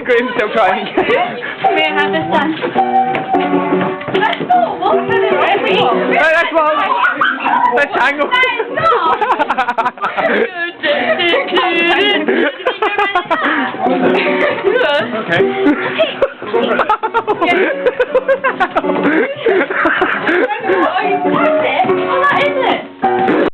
Graham's still crying. May I have this done? No, that's wrong. That's angle. No, it's not.